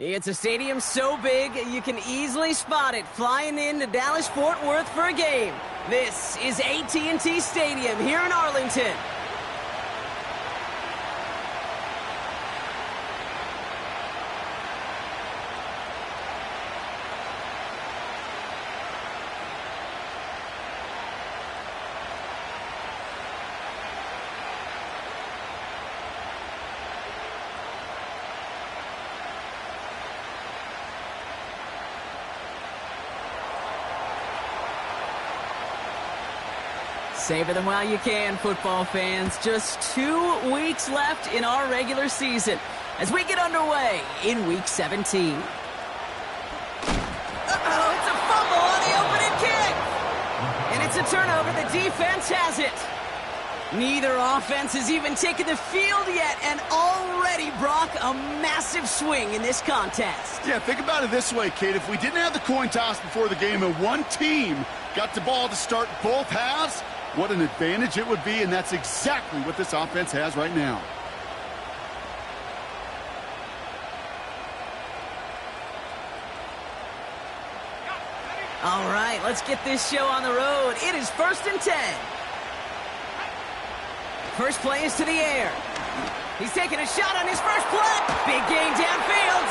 It's a stadium so big, you can easily spot it flying into Dallas-Fort Worth for a game. This is AT&T Stadium here in Arlington. Savor them while you can, football fans. Just 2 weeks left in our regular season as we get underway in Week 17. Uh-oh, it's a fumble on the opening kick. And it's a turnover. The defense has it. Neither offense has even taken the field yet, and already, Brock, a massive swing in this contest. Yeah, think about it this way, Kate. If we didn't have the coin toss before the game and one team got the ball to start both halves, what an advantage it would be, and that's exactly what this offense has right now. All right, let's get this show on the road. It is 1st and 10. First play is to the air. He's taking a shot on his first play. Big gain downfield.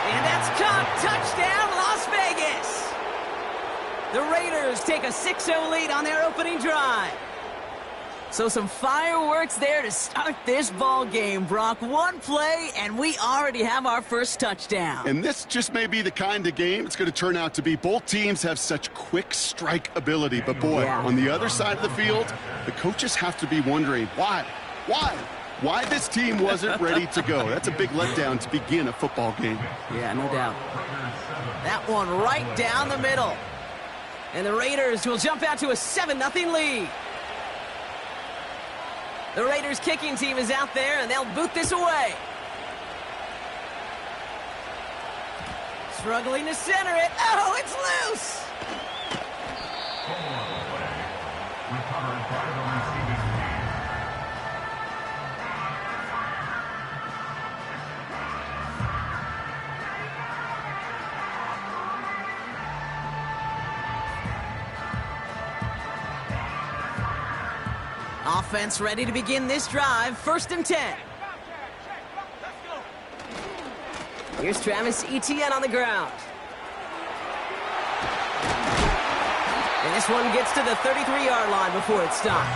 And that's caught. Touchdown, Las Vegas. The Raiders take a 6-0 lead on their opening drive. So some fireworks there to start this ball game, Brock. One play, and we already have our first touchdown. And this just may be the kind of game it's going to turn out to be. Both teams have such quick strike ability. But, boy, on the other side of the field, the coaches have to be wondering, why this team wasn't ready to go. That's a big letdown to begin a football game. Yeah, no doubt. That one right down the middle. And the Raiders will jump out to a 7-0 lead. The Raiders kicking team is out there, and they'll boot this away. Struggling to center it. Oh, it's loose! Offense ready to begin this drive. 1st and 10. Here's Travis Etienne on the ground. And this one gets to the 33-yard line before it's stopped.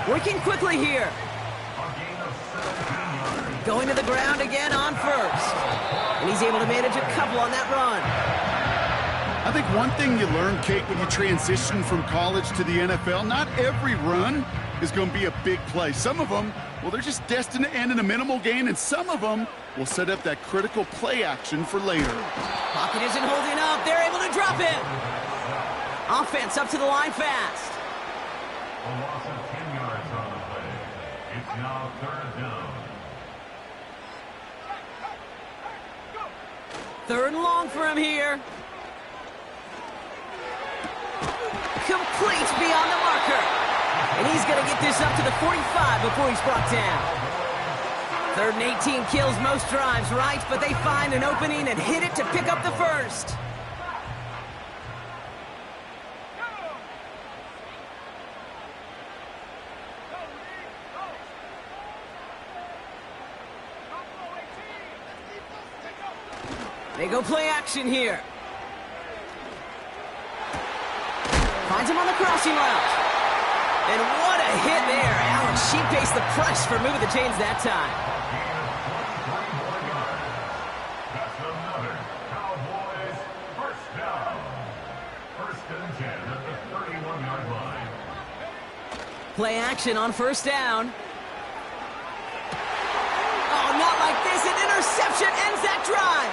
Working quickly here. Going to the ground again on first. And he's able to manage a couple on that run. I think one thing you learn, Kate, when you transition from college to the NFL, not every run is going to be a big play. Some of them, well, they're just destined to end in a minimal gain, and some of them will set up that critical play action for later. Pocket isn't holding up. They're able to drop him. Offense up to the line fast. A loss of 10 yards on the play. It's now 3rd down. 3rd and long for him here. Complete beyond the marker. And he's going to get this up to the 45 before he's brought down. 3rd and 18 kills most drives, right? But they find an opening and hit it to pick up the first. They go play action here. Finds him on the crossing route. And what a hit there. Alex, she faced the press for moving the chains that time. That's another Cowboys first down. 1st and 10 at the 31-yard line. Play action on 1st down. Oh, not like this. An interception ends that drive.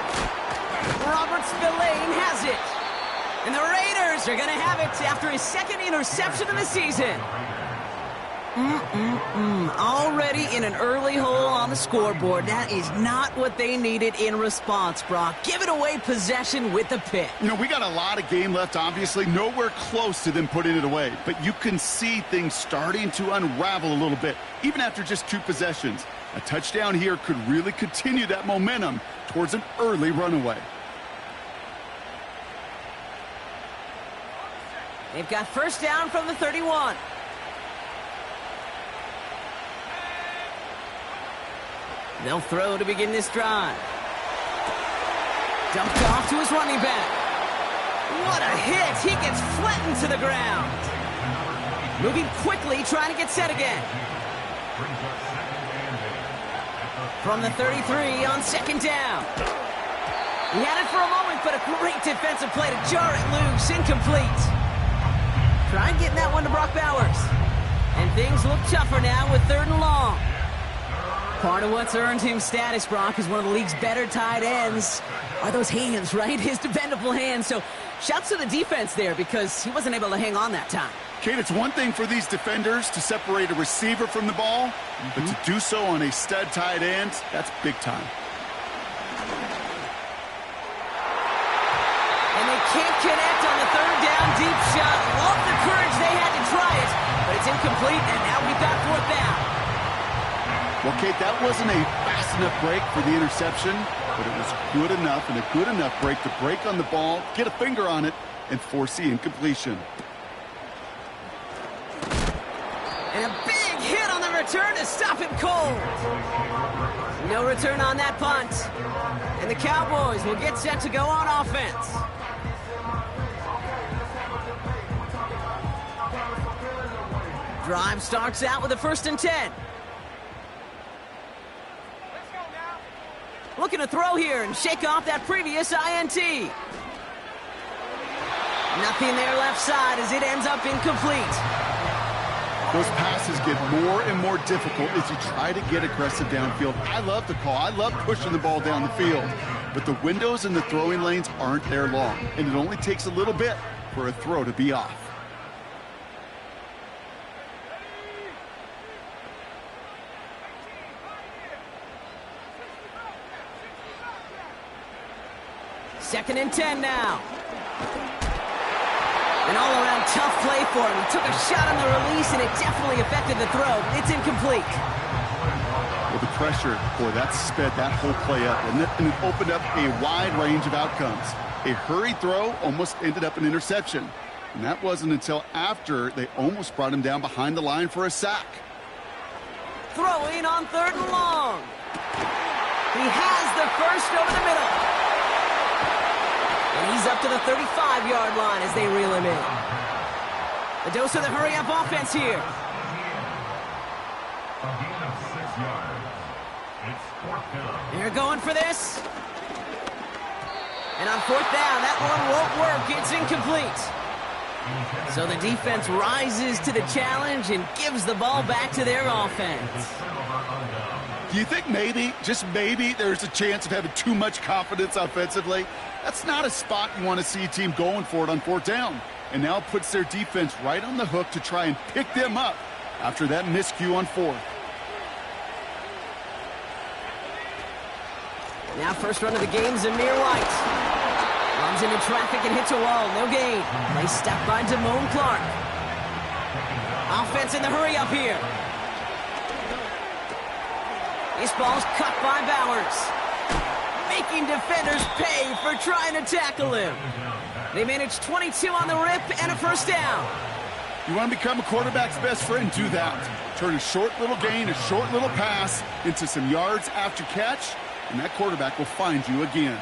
Robert Spillane has it. And the Raiders are going to have it after his 2nd interception of the season. Already in an early hole on the scoreboard. That is not what they needed in response, Brock. Giving away possession with the pick. You know, we got a lot of game left, obviously. Nowhere close to them putting it away. But you can see things starting to unravel a little bit, even after just 2 possessions. A touchdown here could really continue that momentum towards an early runaway. They've got first down from the 31. They'll throw to begin this drive. Dumped off to his running back. What a hit! He gets flattened to the ground. Moving quickly, trying to get set again. From the 33 on second down. He had it for a moment, but a great defensive play to jar it loose. Incomplete. Trying getting that one to Brock Bowers. And things look tougher now with 3rd and long. Part of what's earned him status, Brock, is one of the league's better tight ends. Are those hands, right? His dependable hands. So shouts to the defense there because he wasn't able to hang on that time. Kate, it's one thing for these defenders to separate a receiver from the ball, but to do so on a stud tight end, that's big time. And they can't connect on the 3rd down deep shot. Love the courage they had to try it, but it's incomplete, and now we've got 4th down. Well, Kate, that wasn't a fast enough break for the interception, but it was good enough and a good enough break to break on the ball, get a finger on it, and force the incompletion. And a big hit on the return to stop him cold. No return on that punt. And the Cowboys will get set to go on offense. Drive starts out with a 1st and 10. Looking to throw here and shake off that previous INT. Nothing there left side as it ends up incomplete. Those passes get more and more difficult as you try to get aggressive downfield. I love the call. I love pushing the ball down the field. But the windows in the throwing lanes aren't there long, and it only takes a little bit for a throw to be off. Second and 10 now. An all-around tough play for him. He took a shot on the release, and it definitely affected the throw. It's incomplete. Well, the pressure, boy, that sped that whole play up, and it opened up a wide range of outcomes. A hurried throw almost ended up an interception. And that wasn't until after they almost brought him down behind the line for a sack. Throwing on 3rd and long. He has the first over the middle. And he's up to the 35-yard line as they reel him in. A dose of the hurry-up offense here. A gain of 6 yards. It's 4th down. They're going for this. And on 4th down, that one won't work. It's incomplete. So the defense rises to the challenge and gives the ball back to their offense. Do you think maybe, just maybe, there's a chance of having too much confidence offensively? That's not a spot you want to see a team going for it on 4th down. And now it puts their defense right on the hook to try and pick them up after that miscue on 4th. Now first run of the game, Zamir White. Runs into traffic and hits a wall. No gain. Nice step by Damone Clark. Offense in the hurry up here. This ball's cut by Bowers. Making defenders pay for trying to tackle him. They managed 22 on the rip and a first down. You want to become a quarterback's best friend? Do that. Turn a short little gain, a short little pass into some yards after catch, and that quarterback will find you again.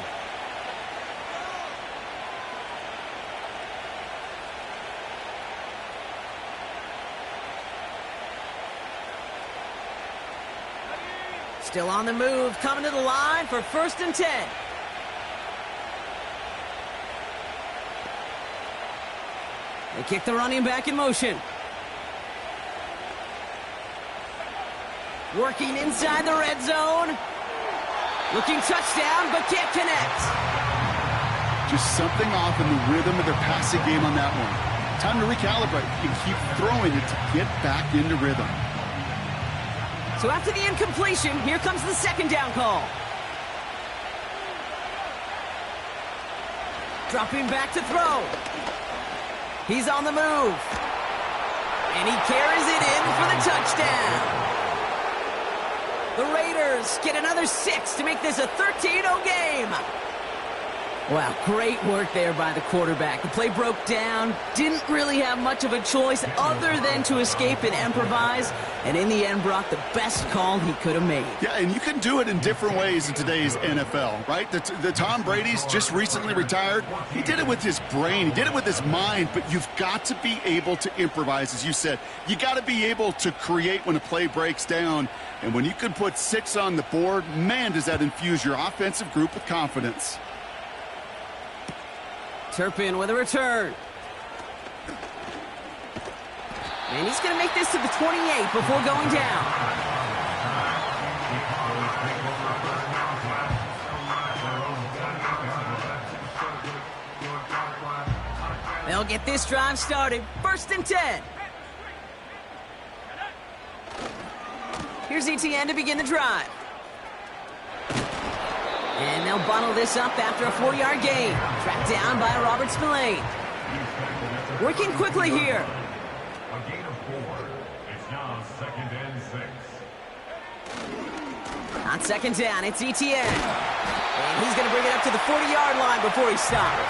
Still on the move, coming to the line for 1st and 10. They kick the running back in motion. Working inside the red zone. Looking touchdown, but can't connect. Just something off in the rhythm of their passing game on that one. Time to recalibrate and keep throwing it to get back into rhythm. So after the incompletion, here comes the 2nd down call. Dropping back to throw. He's on the move. And he carries it in for the touchdown. The Raiders get another 6 to make this a 13-0 game. Wow, great work there by the quarterback. The play broke down, didn't really have much of a choice other than to escape and improvise, and in the end brought the best call he could have made. Yeah, and you can do it in different ways in today's NFL, right? The Tom Brady's just recently retired. He did it with his brain. He did it with his mind, but you've got to be able to improvise, as you said. You got to be able to create when a play breaks down, and when you can put 6 on the board, man, does that infuse your offensive group with confidence. Turpin with a return. And he's going to make this to the 28 before going down. They'll get this drive started. 1st and 10. Here's ETN to begin the drive. And they'll bottle this up after a 4-yard gain. Tracked down by Robert Spillane. Working quickly here. A gain of 4. It's now 2nd and 6. On 2nd down, it's ETN. And he's going to bring it up to the 40-yard line before he stops.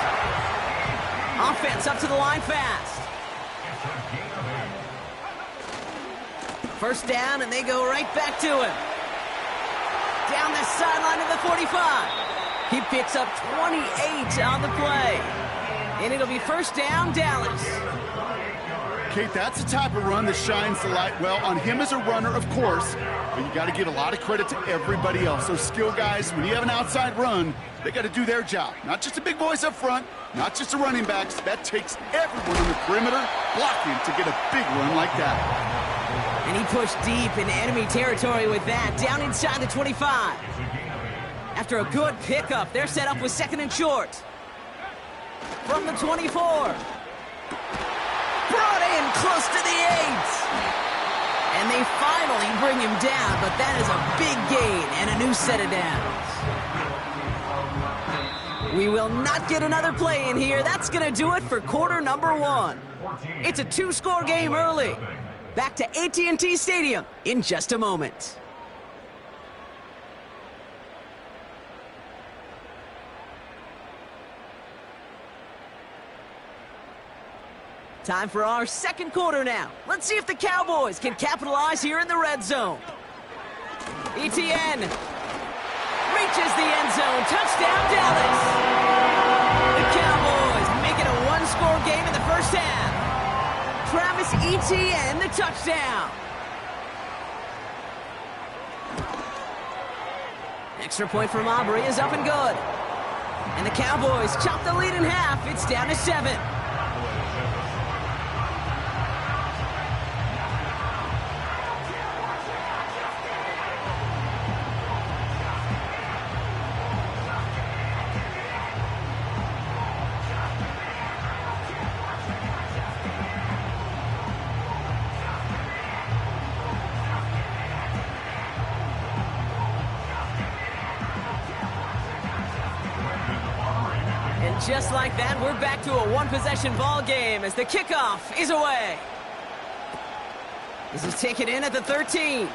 Offense up to the line fast. It's a gain of 8. 1st down, and they go right back to him. Down the sideline to the 45. He picks up 28 on the play. And it'll be 1st down, Dallas. Kate, that's the type of run that shines the light well on him as a runner, of course, but you got to give a lot of credit to everybody else. Those skill guys, when you have an outside run, they got to do their job. Not just the big boys up front, not just the running backs. That takes everyone on the perimeter blocking to get a big run like that. And he pushed deep into enemy territory with that, down inside the 25. After a good pickup, they're set up with 2nd and short. From the 24. Brought in close to the 8. And they finally bring him down, but that is a big gain and a new set of downs. We will not get another play in here. That's going to do it for quarter number 1. It's a 2-score game early. Back to AT&T Stadium in just a moment. Time for our 2nd quarter now. Let's see if the Cowboys can capitalize here in the red zone. ETN reaches the end zone. Touchdown, Dallas. The Cowboys make it a 1-score game in the 1st half. Travis Etienne, the touchdown. Extra point from Aubrey is up and good. And the Cowboys chop the lead in half. It's down to 7. Just like that, we're back to a 1-possession ball game as the kickoff is away. This is taken in at the 13.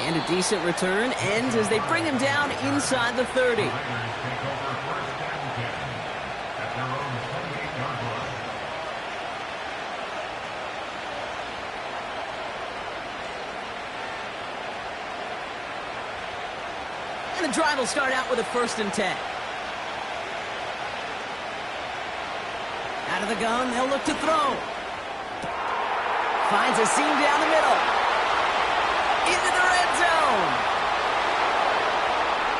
And a decent return ends as they bring him down inside the 30. And the drive will start out with a 1st and 10. Out of the gun, they'll look to throw. Finds a seam down the middle. Into the red zone.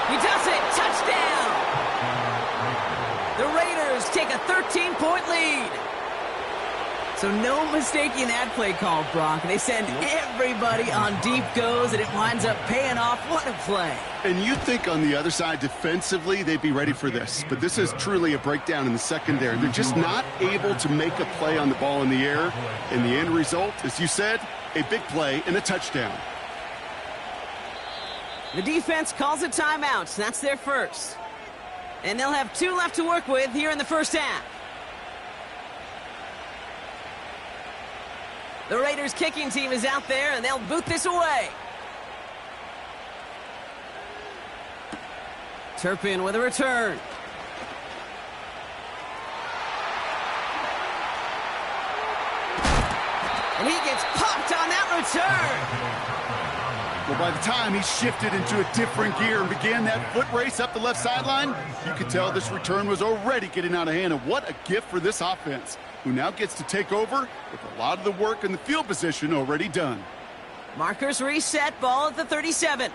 He does it. Touchdown. The Raiders take a 13-point lead. So no mistaking that play call, Brock. They send everybody on deep goes, and it winds up paying off. What a play. And you'd think on the other side, defensively, they'd be ready for this. But this is truly a breakdown in the secondary. They're just not able to make a play on the ball in the air. And the end result, as you said, a big play and a touchdown. The defense calls a timeout. That's their first. And they'll have 2 left to work with here in the 1st half. The Raiders kicking team is out there, and they'll boot this away. Turpin with a return. And he gets popped on that return. Well, by the time he shifted into a different gear and began that foot race up the left sideline, you could tell this return was already getting out of hand. And what a gift for this offense, who now gets to take over with a lot of the work in the field position already done. Markers reset, ball at the 37.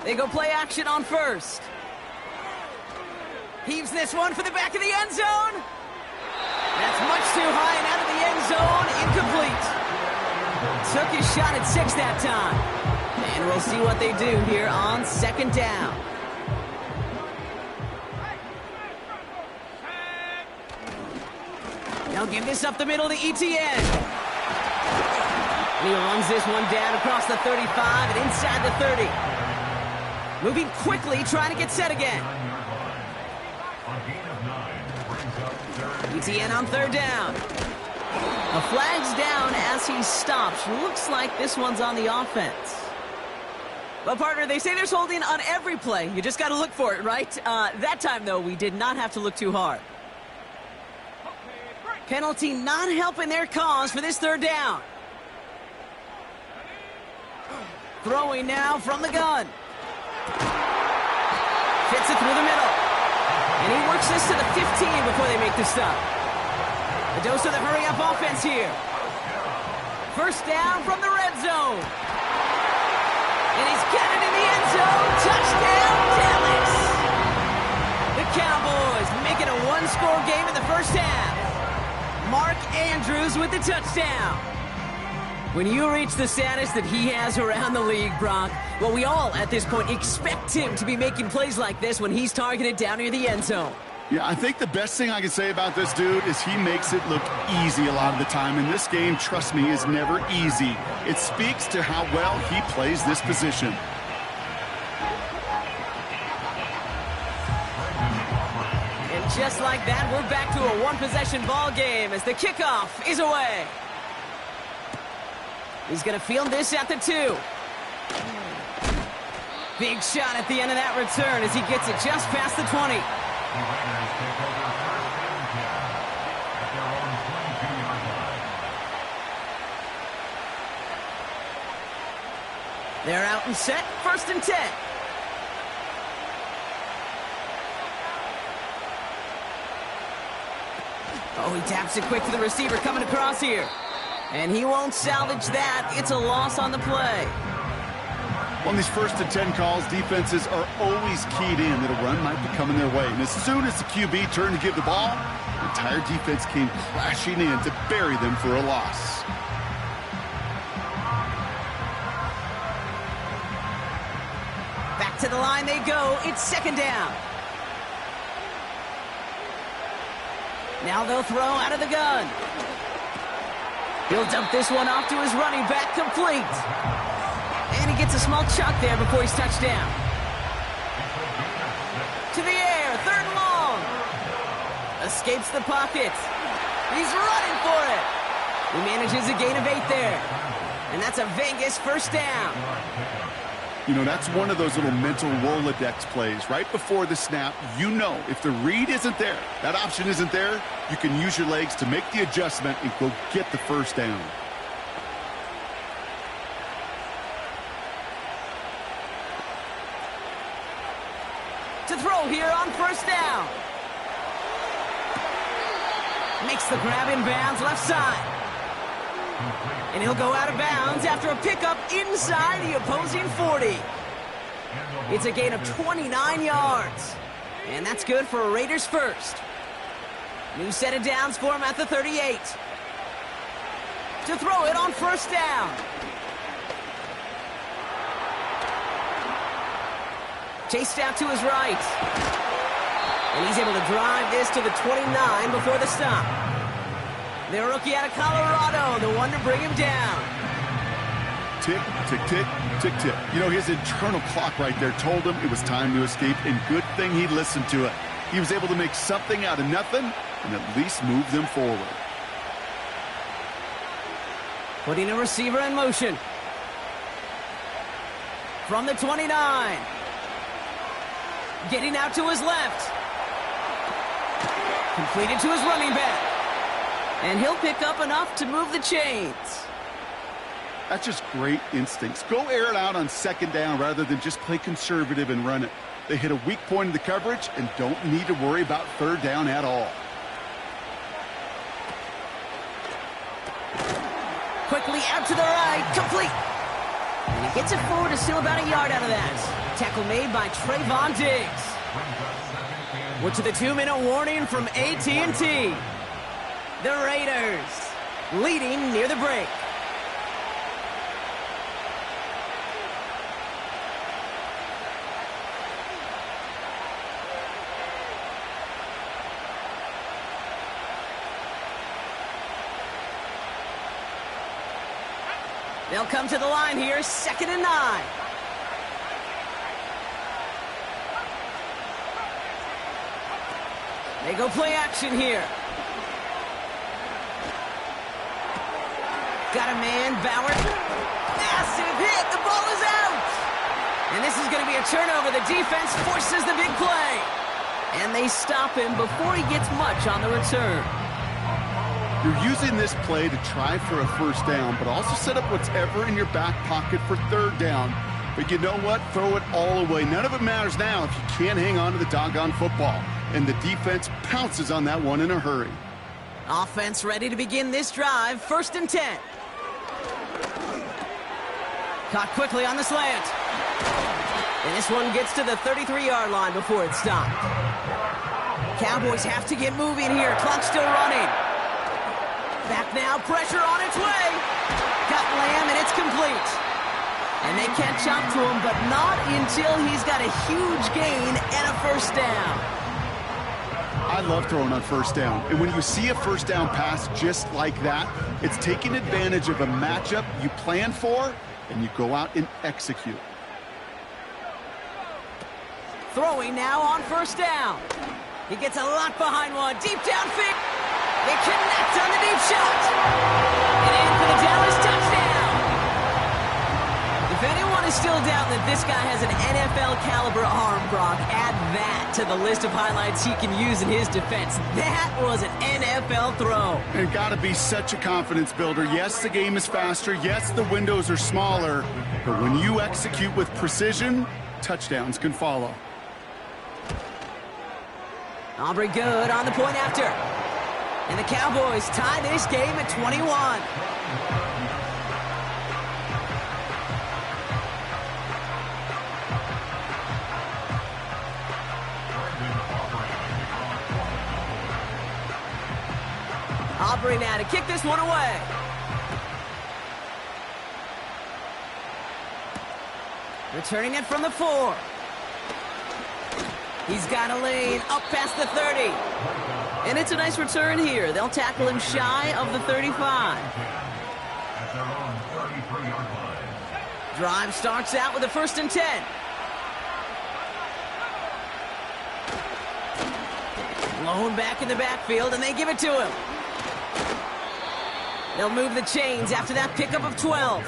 They go play action on first. Heaves this one for the back of the end zone. That's much too high and out of the end zone, incomplete. Took his shot at 6 that time. And we'll see what they do here on second down. They'll give this up the middle to ETN. And he runs this one down across the 35 and inside the 30. Moving quickly, trying to get set again. ETN on third down. The flag's down as he stops. Looks like this one's on the offense. Well, partner, they say there's holding on every play. You just got to look for it, right? That time, though, we did not have to look too hard. Penalty not helping their cause for this third down. Throwing now from the gun. Fits it through the middle. And he works this to the 15 before they make the stop. A dose of the hurry-up offense here. First down from the red zone. And he's got it in the end zone. Touchdown, Dallas! The Cowboys make it a one-score game in the first half. Mark Andrews with the touchdown. When you reach the status that he has around the league, Brock, well, we all, at this point, expect him to be making plays like this when he's targeted down near the end zone. Yeah, I think the best thing I can say about this dude is he makes it look easy a lot of the time. And this game, trust me, is never easy. It speaks to how well he plays this position. And just like that, we're back to a one-possession ball game as the kickoff is away. He's going to field this at the 2. Big shot at the end of that return as he gets it just past the 20. They're out and set, 1st and 10. Oh, he taps it quick to the receiver coming across here. And he won't salvage that. It's a loss on the play. On these 1st and 10 calls, defenses are always keyed in that a run might be coming their way. And as soon as the QB turned to give the ball, the entire defense came crashing in to bury them for a loss. Back to the line they go. It's 2nd down. Now they'll throw out of the gun. He'll dump this one off to his running back, complete. And he gets a small chunk there before he's touched down. To the air, 3rd and long. Escapes the pocket. He's running for it. He manages a gain of 8 there. And that's a Vegas 1st down. You know, that's one of those little mental Rolodex plays. Right before the snap, you know if the read isn't there, that option isn't there, you can use your legs to make the adjustment and go get the 1st down. To throw here on 1st down. Makes the grab in bounds left side. And he'll go out of bounds after a pickup inside the opposing 40. It's a gain of 29 yards. And that's good for a Raiders 1st. New set of downs for him at the 38. To throw it on 1st down. Chased out to his right. And he's able to drive this to the 29 before the stop. The rookie out of Colorado, the one to bring him down. Tick, tick, tick, tick, tick. You know, his internal clock right there told him it was time to escape, and good thing he listened to it. He was able to make something out of nothing and at least move them forward. Putting a receiver in motion. From the 29. Getting out to his left. Completed to his running back. And he'll pick up enough to move the chains. That's just great instincts. Go air it out on second down rather than just play conservative and run it. They hit a weak point in the coverage and don't need to worry about third down at all. Quickly out to the right. Complete. And he gets it forward to steal about a yard out of that. Tackle made by Trayvon Diggs. We're to the 2-minute warning from AT&T. The Raiders leading near the break. They'll come to the line here, 2nd and 9. They go play action here. Got a man, Bauer. Massive hit, the ball is out! And this is going to be a turnover. The defense forces the big play. And they stop him before he gets much on the return. You're using this play to try for a first down, but also set up whatever in your back pocket for third down. But you know what? Throw it all away. None of it matters now if you can't hang on to the doggone football. And the defense pounces on that one in a hurry. Offense ready to begin this drive. 1st and 10. Caught quickly on the slant. And this one gets to the 33-yard line before it's stopped. Cowboys have to get moving here. Clock still running. Back now, pressure on its way. Got Lamb, and it's complete. And they catch up to him, but not until he's got a huge gain and a first down. I love throwing on first down. And when you see a first down pass just like that, it's taking advantage of a matchup you plan for, and you go out and execute. Throwing now on first down. He gets a lot behind one. Deep downfield. They connect on the deep shot. And in for the Dallas touchdown. If anyone is still doubting that this guy has an NFL caliber arm, Brock, add that to the list of highlights he can use in his defense. That was an NFL throw. And gotta be such a confidence builder. Yes, the game is faster. Yes, the windows are smaller. But when you execute with precision, touchdowns can follow. Aubrey good on the point after. And the Cowboys tie this game at 21. Aubrey now to kick this one away. Returning it from the 4. He's got a lane up past the 30. And it's a nice return here. They'll tackle him shy of the 35. Drive starts out with a 1st and 10. Blown back in the backfield, and they give it to him. They'll move the chains after that pickup of 12.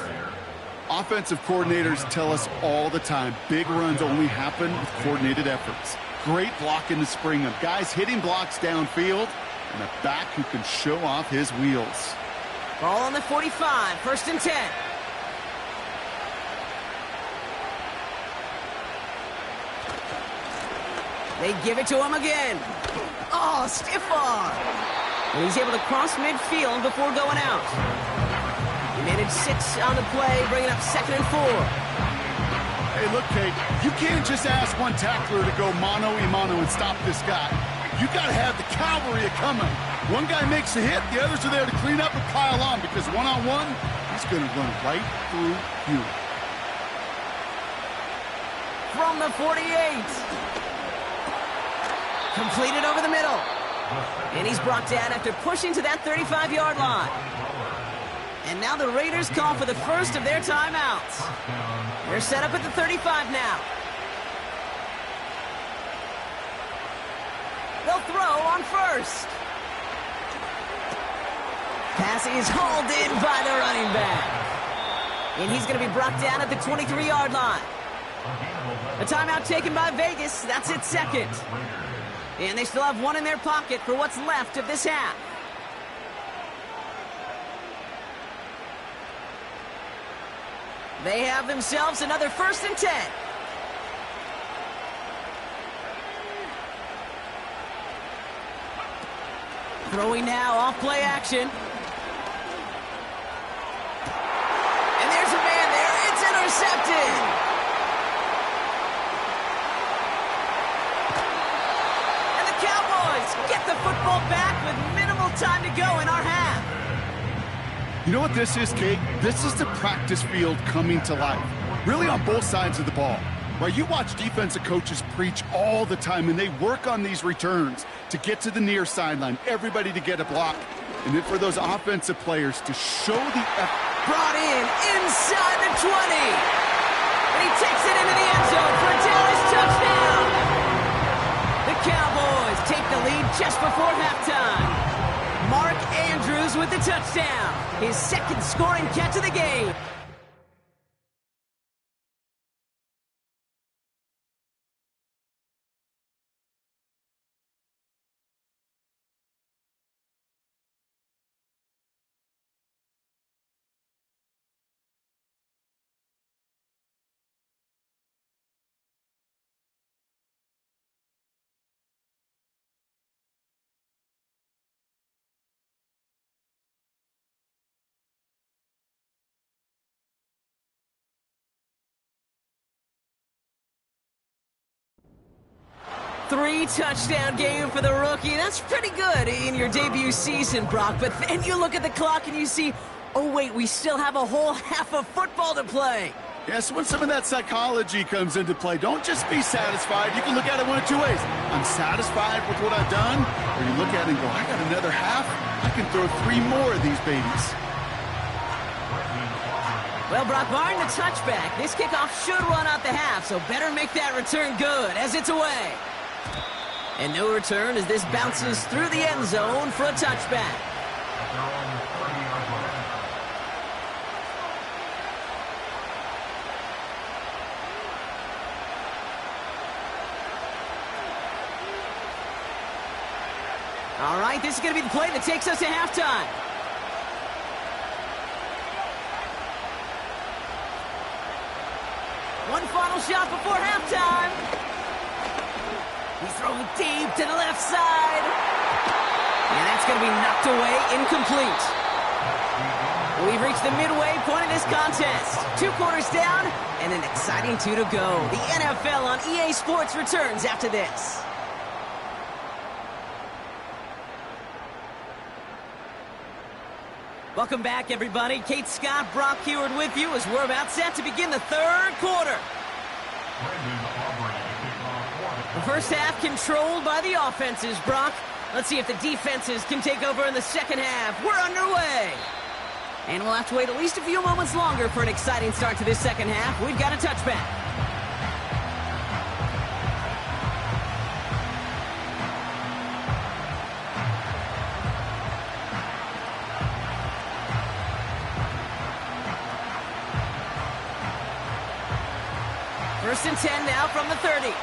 Offensive coordinators tell us all the time, big runs only happen with coordinated efforts. Great blocking to spring them. Guys hitting blocks downfield, and a back who can show off his wheels. Ball on the 45, 1st and 10. They give it to him again. Oh, stiff arm. And he's able to cross midfield before going out. He managed 6 on the play, bringing up 2nd and 4. Hey, look, Kate, you can't just ask one tackler to go mano-a-mano and stop this guy. You got to have the cavalry coming. One guy makes a hit, the others are there to clean up and pile on, because one-on-one, he's going to run right through you. From the 48. Completed over the middle. And he's brought down after pushing to that 35-yard line. And now the Raiders call for the first of their timeouts. They're set up at the 35 now. They'll throw on first. Pass is hauled in by the running back. And he's going to be brought down at the 23-yard line. A timeout taken by Vegas. That's its second. And they still have one in their pocket for what's left of this half. They have themselves another 1st and 10. Throwing now, off play action. And there's a man there. It's intercepted. And the Cowboys get the football back with minimal time to go in our half. You know what this is, Kate? This is the practice field coming to life. Really on both sides of the ball. Right, you watch defensive coaches preach all the time, and they work on these returns to get to the near sideline, everybody to get a block. And then for those offensive players to show the effort. Brought in inside the 20. And he takes it into the end zone for a Dallas touchdown. The Cowboys take the lead just before halftime. Mark Andrews with the touchdown. His 2nd scoring catch of the game. Three-touchdown game for the rookie. That's pretty good in your debut season, Brock. But then you look at the clock and you see, oh, wait, we still have a whole half of football to play. Yes, when some of that psychology comes into play, don't just be satisfied. You can look at it one of two ways. I'm satisfied with what I've done. Or you look at it and go, I got another half. I can throw 3 more of these babies. Well, Brock, barring the touchback, this kickoff should run out the half, so better make that return good as it's away. And no return as this bounces through the end zone for a touchback. All right, this is going to be the play that takes us to halftime. One final shot before halftime. He's throwing deep to the left side. And that's going to be knocked away, incomplete. We've reached the midway point of this contest. 2 quarters down and an exciting 2 to go. The NFL on EA Sports returns after this. Welcome back, everybody. Kate Scott, Brock Heward with you as we're about set to begin the 3rd quarter. The first half controlled by the offenses, Brock. Let's see if the defenses can take over in the second half. We're underway. And we'll have to wait at least a few moments longer for an exciting start to this second half. We've got a touchback. First and 10 now from the 30.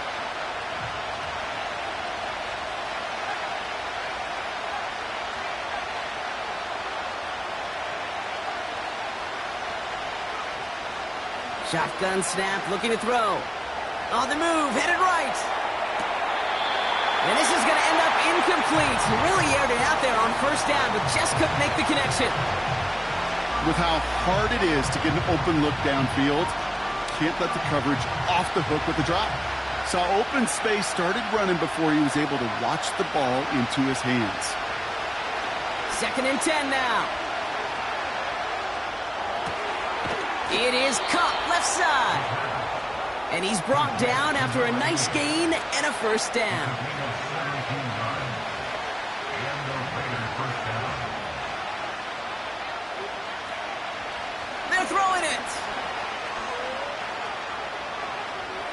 Shotgun snap, looking to throw. On the move, headed right. And this is going to end up incomplete. Really aired it out there on first down, but just couldn't make the connection. With how hard it is to get an open look downfield, can't let the coverage off the hook with the drop. Saw open space, started running before he was able to watch the ball into his hands. 2nd and 10 now. It is caught left side. And he's brought down after a nice gain and a first down. They're throwing it.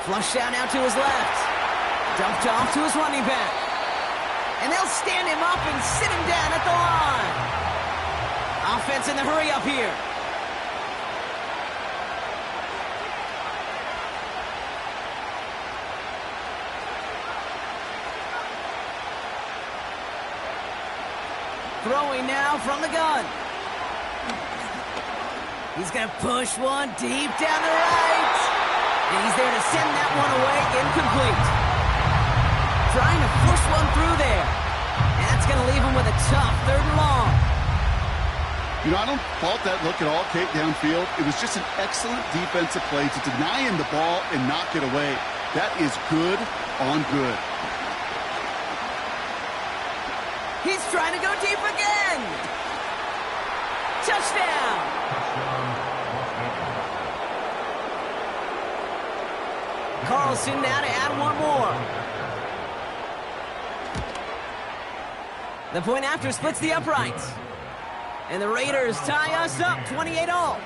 Flush down out to his left. Dumped off to his running back. And they'll stand him up and sit him down at the line. Offense in the hurry up here. Throwing now from the gun. He's going to push one deep down the right. And he's there to send that one away, incomplete. Trying to push one through there. And that's going to leave him with a tough 3rd and long. You know, I don't fault that look at all, Kate, downfield. It was just an excellent defensive play to deny him the ball and knock it away. That is good on good. He's trying to go deep again. Touchdown. Carlson now to add one more. The point after splits the uprights. And the Raiders tie us up 28-all.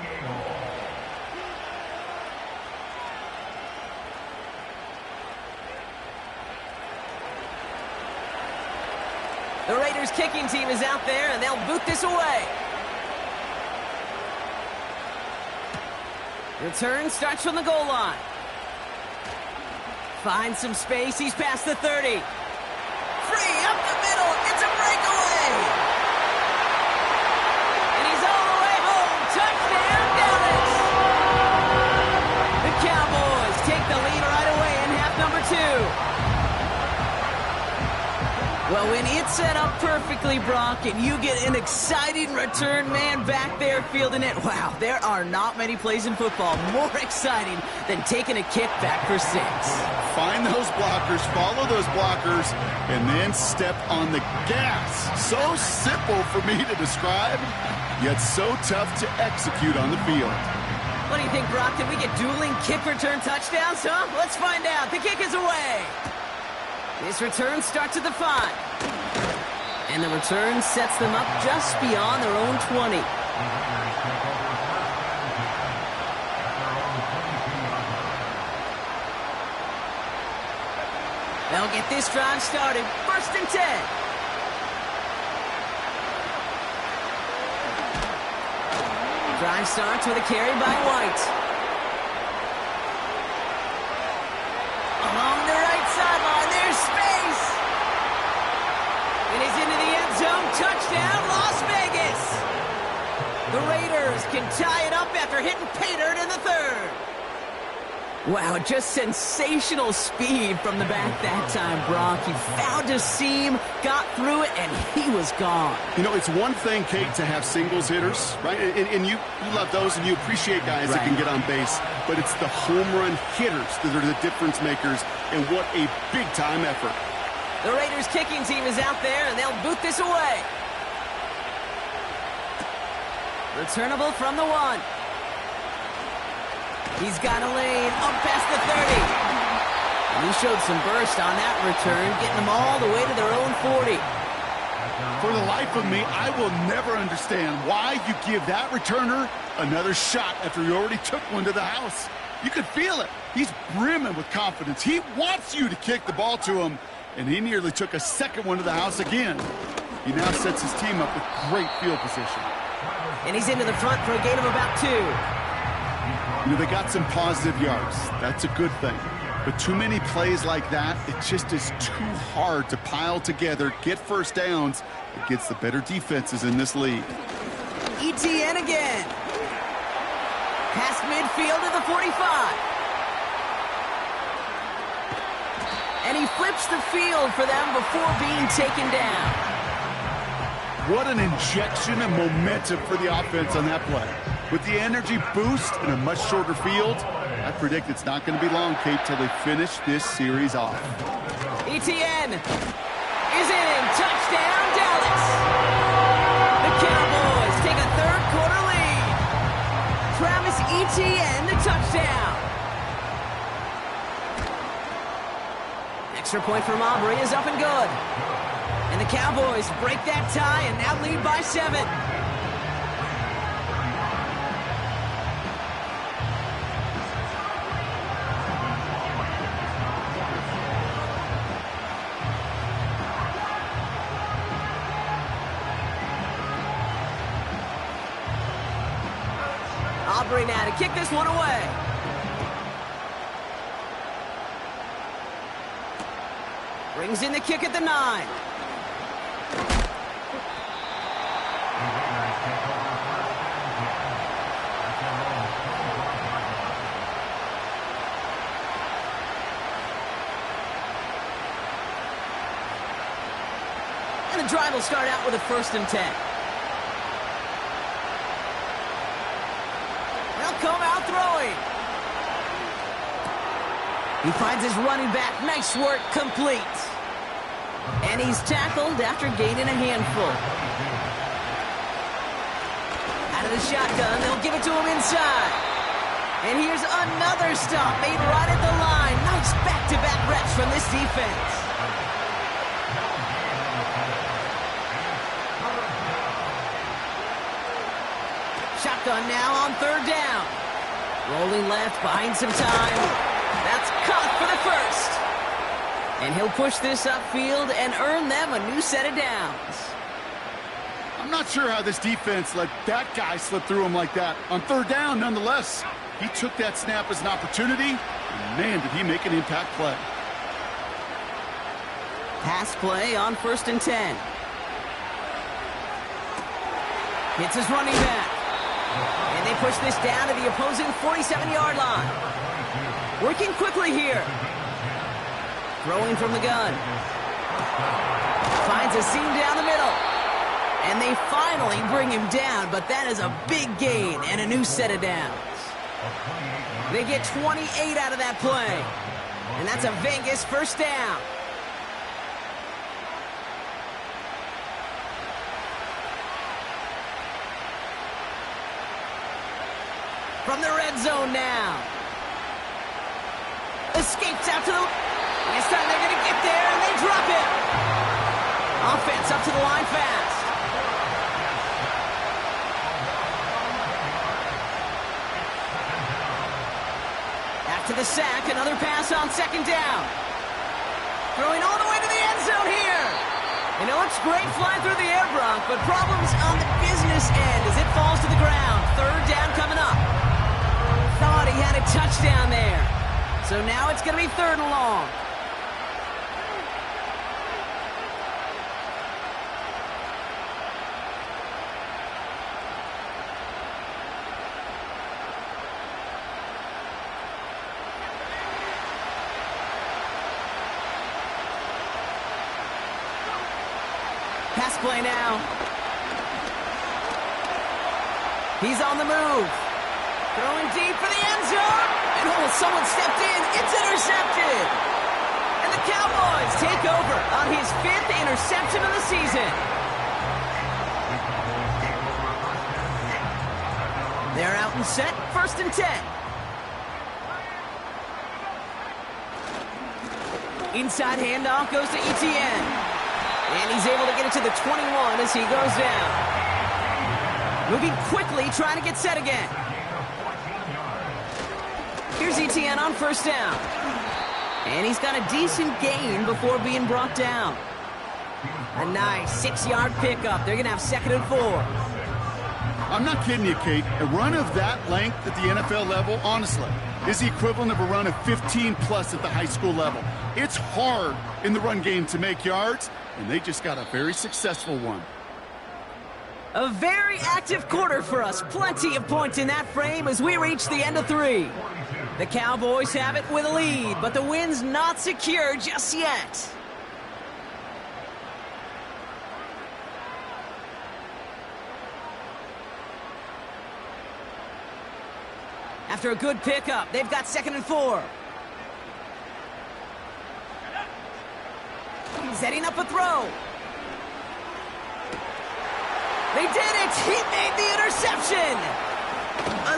The Raiders kicking team is out there, and they'll boot this away. Return starts from the goal line. Finds some space. He's past the 30. Free up the middle. It's a breakaway. And he's all the way home. Touchdown, Dallas. The Cowboys take the lead right away in half number 2. Well, when it's set up perfectly, Brock, and you get an exciting return man back there fielding it, wow, there are not many plays in football more exciting than taking a kick back for 6. Find those blockers, follow those blockers, and then step on the gas. So simple for me to describe, yet so tough to execute on the field. What do you think, Brock? Did we get dueling kick return touchdowns, huh? Let's find out. The kick is away. This return starts at the 5. And the return sets them up just beyond their own 20. They'll get this drive started. 1st and 10. Drive starts with a carry by White. Along the right sideline, there's space. And he's into the end zone. Touchdown, Las Vegas. The Raiders can tie it up after hitting pay dirt in the 3rd. Wow, just sensational speed from the back that time, Brock. He found a seam, got through it, and he was gone. You know, it's one thing, Kate, to have singles hitters, right? And you love those, and you appreciate guys that can get on base. But it's the home run hitters that are the difference makers, and what a big-time effort. The Raiders kicking team is out there, and they'll boot this away. Returnable from the 1. He's got a lane up past the 30. And he showed some burst on that return, getting them all the way to their own 40. For the life of me, I will never understand why you give that returner another shot after he already took one to the house. You could feel it. He's brimming with confidence. He wants you to kick the ball to him, and he nearly took a second one to the house again. He now sets his team up with great field position. And he's into the front for a gain of about 2. You know, they got some positive yards. That's a good thing. But too many plays like that, it just is too hard to pile together, get first downs against the better defenses in this league. ETN again. Past midfield to the 45. And he flips the field for them before being taken down. What an injection of momentum for the offense on that play. With the energy boost in a much shorter field, I predict it's not going to be long, Kate, till they finish this series off. ETN is in. Touchdown, Dallas. The Cowboys take a 3rd quarter lead. Travis Etienne, the touchdown. Extra point from Aubrey is up and good. And the Cowboys break that tie and now lead by 7. Aubrey now to kick this one away. Brings in the kick at the 9. And the drive will start out with a 1st and 10. They'll come out throwing. He finds his running back. Nice work, complete. And he's tackled after gaining a handful. Out of the shotgun, they'll give it to him inside. And here's another stop made right at the line. Nice back-to-back reps from this defense. Shotgun now on 3rd down. Rolling left, buying some time. That's caught for the 1st. And he'll push this upfield and earn them a new set of downs. I'm not sure how this defense let that guy slip through him like that. On 3rd down, nonetheless, he took that snap as an opportunity, and man, did he make an impact play. Pass play on 1st and 10. Hits his running back. And they push this down to the opposing 47-yard line. Working quickly here. Throwing from the gun. Finds a seam down the middle. And they finally bring him down, but that is a big gain and a new set of downs. They get 28 out of that play. And that's a Vegas 1st down. From the red zone now. Escapes out to the... This time they're going to get there, and they drop it. Offense up to the line fast. After the sack, another pass on 2nd down. Throwing all the way to the end zone here. And it looks great flying through the air, Bronc, but problems on the business end as it falls to the ground. 3rd down coming up. Thought he had a touchdown there. So now it's going to be 3rd and long. Pass play now. He's on the move. Throwing deep for the end zone. And oh, someone stepped in. It's intercepted. And the Cowboys take over on his 5th interception of the season. They're out and set. 1st and 10. Inside handoff goes to Etienne. And he's able to get it to the 21 as he goes down. Moving quickly, trying to get set again. Here's Etienne on 1st down. And he's got a decent gain before being brought down. A nice 6-yard pickup. They're going to have 2nd and 4. I'm not kidding you, Kate. A run of that length at the NFL level, honestly, is the equivalent of a run of 15-plus at the high school level. It's hard in the run game to make yards, and they just got a very successful one. A very active quarter for us. Plenty of points in that frame as we reach the end of 3. The Cowboys have it with a lead, but the win's not secure just yet. After a good pickup, they've got 2nd and 4. Setting up a throw. They did it! He made the interception!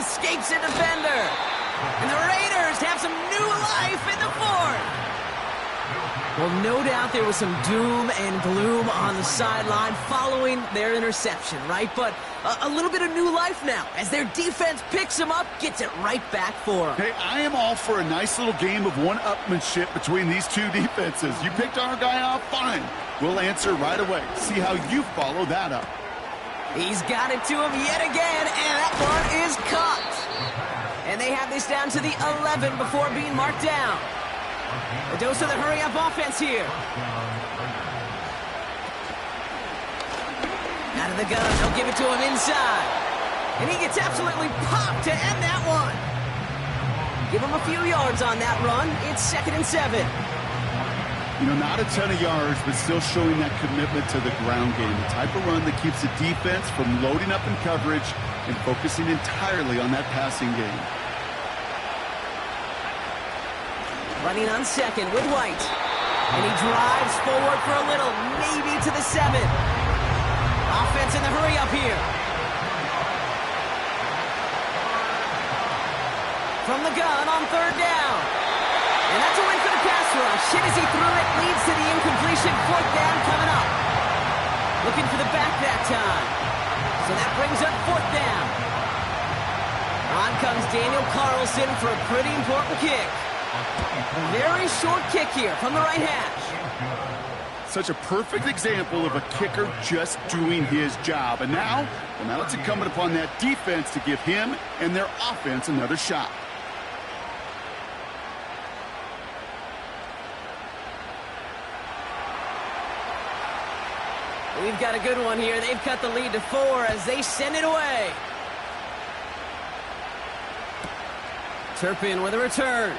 Escapes a defender. And the Raiders have some new life in the 4th. Well, no doubt there was some doom and gloom on the sideline following their interception, right? But a little bit of new life now as their defense picks them up, gets it right back for them. Hey, I am all for a nice little game of one-upmanship between these two defenses. You picked our guy off, fine. We'll answer right away. See how you follow that up. He's got it to him yet again, and that one is caught. And they have this down to the 11 before being marked down. A dose of the hurry-up offense here. Out of the gun, they'll give it to him inside. And he gets absolutely popped to end that one. Give him a few yards on that run. It's 2nd and 7. You know, not a ton of yards, but still showing that commitment to the ground game. The type of run that keeps the defense from loading up in coverage and focusing entirely on that passing game. Running on second with White. And he drives forward for a little, maybe to the 7. Offense in the hurry up here. From the gun on 3rd down. And that's a win for the pass rush. Hit as he threw it, leads to the incompletion. 4th down coming up. Looking for the back that time. So that brings up 4th down. On comes Daniel Carlson for a pretty important kick. A very short kick here from the right hash. Such a perfect example of a kicker just doing his job. And now it's incumbent upon that defense to give him and their offense another shot. We've got a good one here. They've cut the lead to 4 as they send it away. Turpin with a return.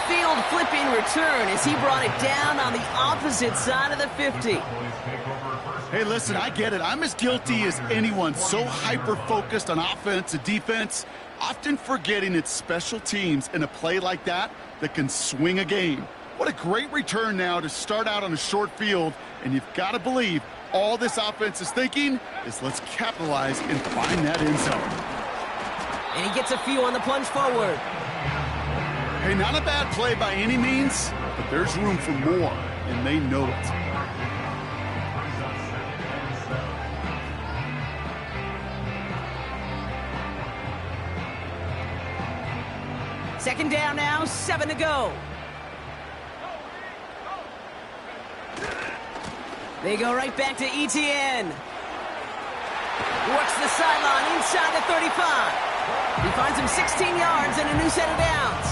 Field flipping return as he brought it down on the opposite side of the 50. Hey, listen, I get it. I'm as guilty as anyone. So hyper-focused on offense and defense, often forgetting it's special teams in a play like that can swing a game. What a great return now to start out on a short field, and you've got to believe all this offense is thinking is let's capitalize and find that end zone. And he gets a few on the plunge forward. Hey, not a bad play by any means, but there's room for more, and they know it. Second down now, 7 to go. They go right back to Etienne. Works the sideline inside the 35. He finds him 16 yards and a new set of downs.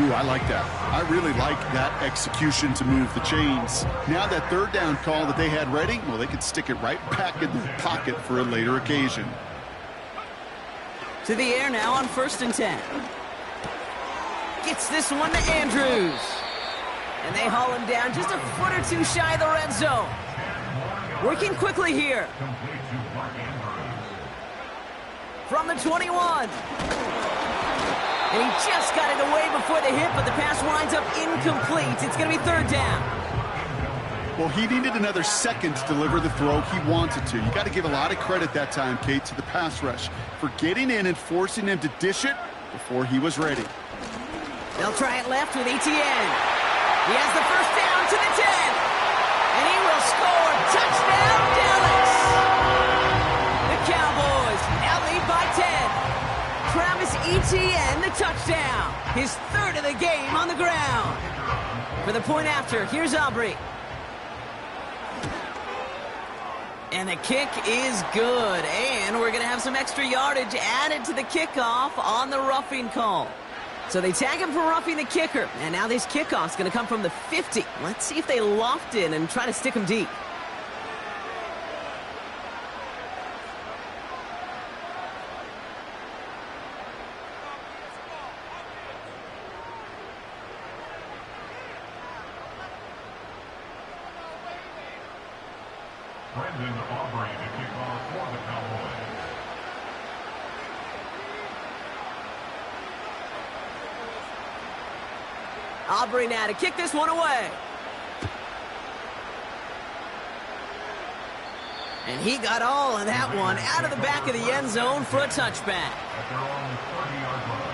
Ooh, I like that. I really like that execution to move the chains. Now that 3rd down call that they had ready, well, they could stick it right back in their pocket for a later occasion. To the air now on 1st and 10. Gets this one to Andrews. And they haul him down just a foot or 2 shy of the red zone. Working quickly here. From the 21. And he just got it away before the hit, but the pass winds up incomplete. It's going to be 3rd down. Well, he needed another second to deliver the throw he wanted to. You got to give a lot of credit that time, Kate, to the pass rush for getting in and forcing him to dish it before he was ready. They'll try it left with Etienne. He has the 1st down to the 10. And he will score. Touchdown, Dallas. The Cowboys now lead by 10. Travis Etienne, the touchdown. His 3rd of the game on the ground. For the point after, here's Aubrey. And the kick is good. And we're going to have some extra yardage added to the kickoff on the roughing call. So they tag him for roughing the kicker. And now this kickoff's going to come from the 50. Let's see if they loft in and try to stick him deep. Brendan Aubrey to kick off for the Cowboys. Aubrey now to kick this one away. And he got all of that one out of the back of the end zone for a touchback. At their own 30-yard line.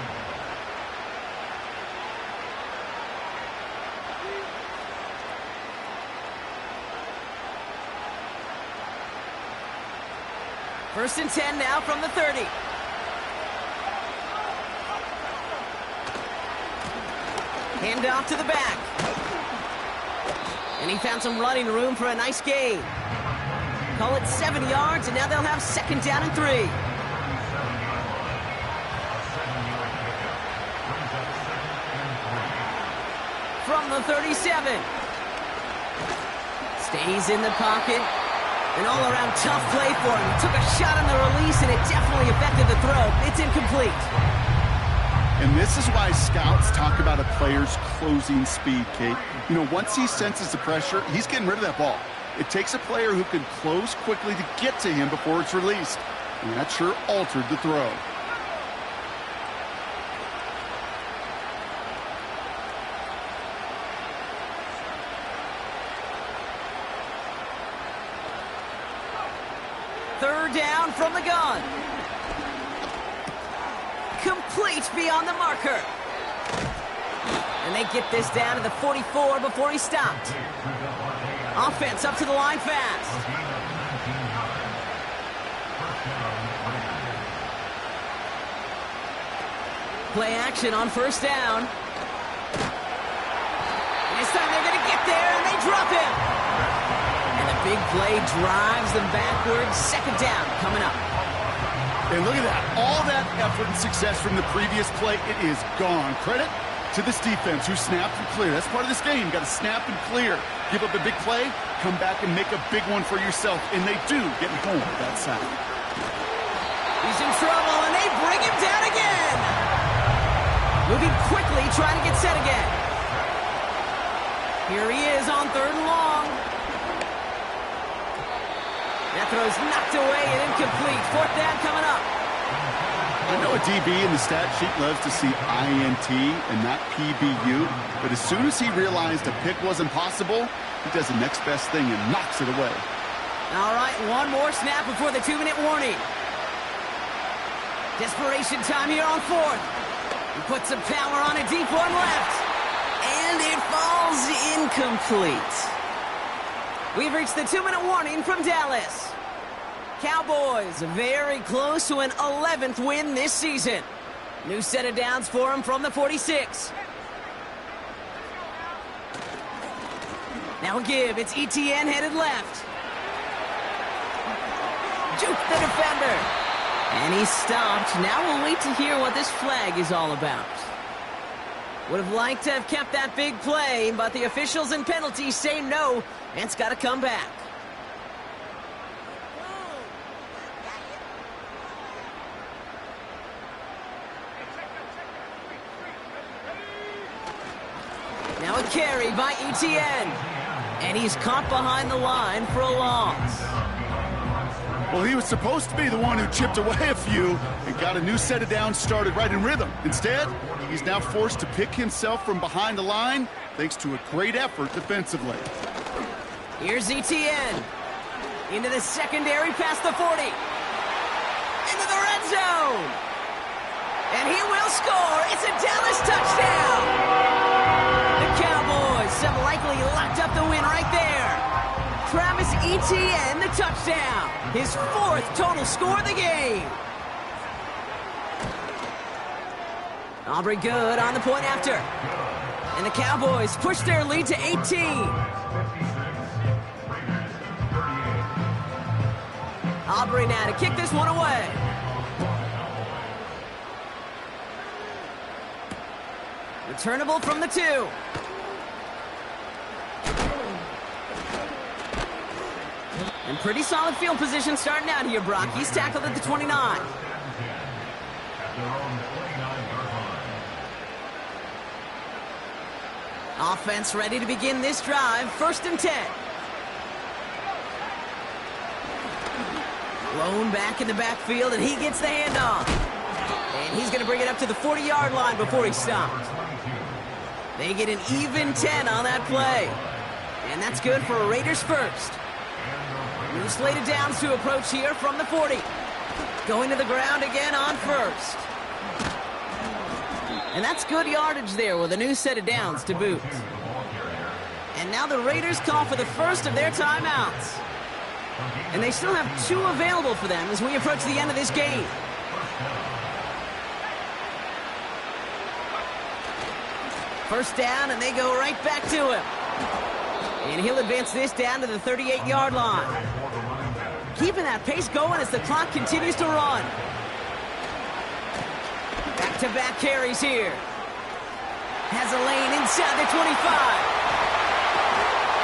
First and 10 now from the 30. Hand off to the back. And he found some running room for a nice gain. Call it 7 yards, and now they'll have 2nd down and 3. From the 37. Stays in the pocket. An all-around tough play for him. He took a shot on the release, and it definitely affected the throw. It's incomplete. And this is why scouts talk about a player's closing speed, Kate. You know, once he senses the pressure, he's getting rid of that ball. It takes a player who can close quickly to get to him before it's released. And that sure altered the throw. Third down from the gun. Complete beyond the marker. And they get this down to the 44 before he stopped. Offense up to the line fast. Play action on first down. This time they're going to get there, and they drop him. And a big play drives them backwards. Second down coming up. And look at that. All that effort and success from the previous play, it is gone. Credit to this defense who snapped and cleared. That's part of this game. You got to snap and clear. Give up a big play, come back and make a big one for yourself. And they do get home that side. He's in trouble, and they bring him down again. Moving quickly, trying to get set again. Here he is on third and long. That throw's knocked away and incomplete. Fourth down coming up. I know a DB in the stat sheet loves to see INT and not PBU, but as soon as he realized a pick wasn't possible, he does the next best thing and knocks it away. All right, one more snap before the 2-minute warning. Desperation time here on fourth. He puts some power on a deep one left. And it falls incomplete. We've reached the 2-minute warning from Dallas. Cowboys very close to an 11th win this season. New set of downs for them from the 46. Now a give. It's ETN headed left. Juke the defender. And he's stopped. Now we'll wait to hear what this flag is all about. Would have liked to have kept that big play, but the officials and penalties say no, and it's got to come back. Now a carry by ETN. And he's caught behind the line for a loss. Well, he was supposed to be the one who chipped away a few and got a new set of downs started right in rhythm. Instead, he's now forced to pick himself from behind the line thanks to a great effort defensively. Here's ETN. Into the secondary past the 40. Into the red zone. And he will score. It's a Dallas touchdown. The Cowboys have likely locked up the win right there. Travis Etienne, the touchdown. His fourth total score of the game. Aubrey good on the point after. And the Cowboys push their lead to 18. Aubrey now to kick this one away. Returnable from the 2. And pretty solid field position starting out here, Brock. He's tackled at the 29. Offense ready to begin this drive. First and 10. Lone back in the backfield, and he gets the handoff. And he's going to bring it up to the 40-yard line before he stopped. They get an even 10 on that play. And that's good for a Raiders first. New slated downs to approach here from the 40. Going to the ground again on first. And that's good yardage there with a new set of downs to boot. And now the Raiders call for the first of their timeouts. And they still have 2 available for them as we approach the end of this game. First down, and they go right back to him. And he'll advance this down to the 38-yard line. Keeping that pace going as the clock continues to run. Back-to-back carries here. Has a lane inside the 25.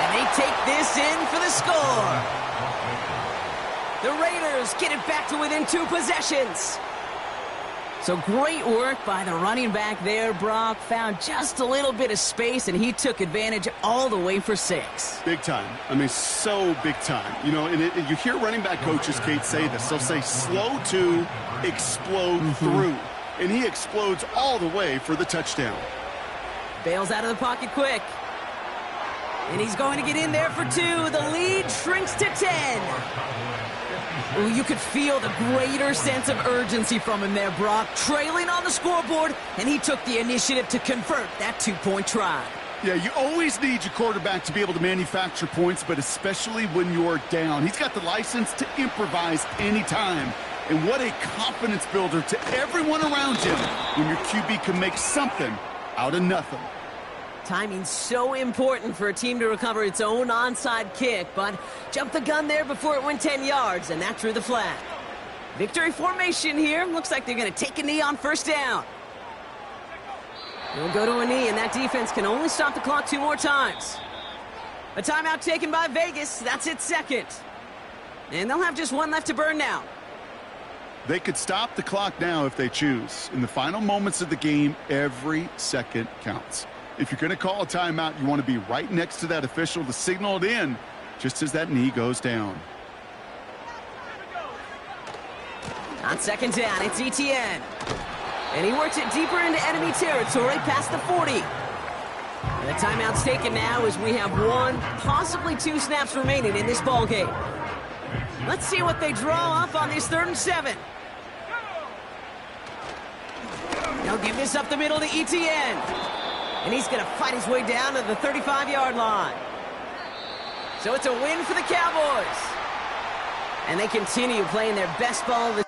And they take this in for the score. The Raiders get it back to within 2 possessions. So great work by the running back there, Brock. Found just a little bit of space, and he took advantage all the way for 6. Big time. I mean, so big time. You know, and you hear running back coaches, Kate, say this. They'll say slow to explode through. And he explodes all the way for the touchdown. Bails out of the pocket quick. And he's going to get in there for 2. The lead shrinks to 10. Ooh, you could feel the greater sense of urgency from him there, Brock. Trailing on the scoreboard, and he took the initiative to convert that 2-point try. Yeah, you always need your quarterback to be able to manufacture points, but especially when you're down. He's got the license to improvise anytime. And what a confidence builder to everyone around him when your QB can make something out of nothing. Timing's so important for a team to recover its own onside kick, but jumped the gun there before it went 10 yards, and that drew the flag. Victory formation here. Looks like they're going to take a knee on first down. They'll go to a knee, and that defense can only stop the clock 2 more times. A timeout taken by Vegas. That's its second. And they'll have just 1 left to burn now. They could stop the clock now if they choose. In the final moments of the game, every second counts. If you're going to call a timeout, you want to be right next to that official to signal it in just as that knee goes down. On second down, it's Etienne. And he works it deeper into enemy territory past the 40. And the timeout's taken now as we have 1, possibly 2 snaps remaining in this ballgame. Let's see what they draw up on this 3rd and 7. They'll give this up the middle to Etienne. And he's going to fight his way down to the 35-yard line. So it's a win for the Cowboys. And they continue playing their best ball of the